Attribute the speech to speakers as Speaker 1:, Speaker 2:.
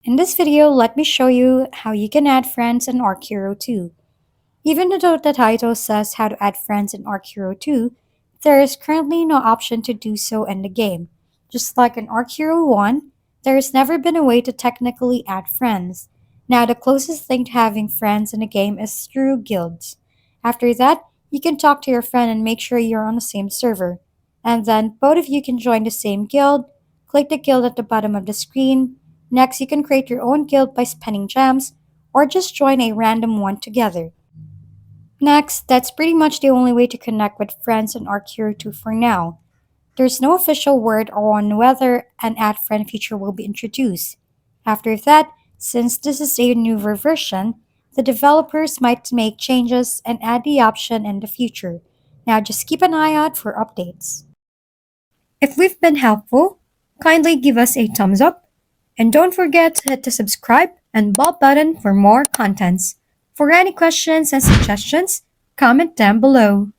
Speaker 1: In this video, let me show you how you can add friends in Archero 2. Even though the title says how to add friends in Archero 2, there is currently no option to do so in the game. Just like in Archero 1, there has never been a way to technically add friends. Now, the closest thing to having friends in a game is through guilds. After that, you can talk to your friend and make sure you're on the same server. And then both of you can join the same guild. Click the guild at the bottom of the screen. Next, you can create your own guild by spending gems, or just join a random one together. Next, that's pretty much the only way to connect with friends in Archero 2 for now. There's no official word on whether an add friend feature will be introduced. After that, since this is a newer version, the developers might make changes and add the option in the future. Now just keep an eye out for updates. If we've been helpful, kindly give us a thumbs up and don't forget to hit the subscribe and bell button for more contents. For any questions and suggestions, comment down below.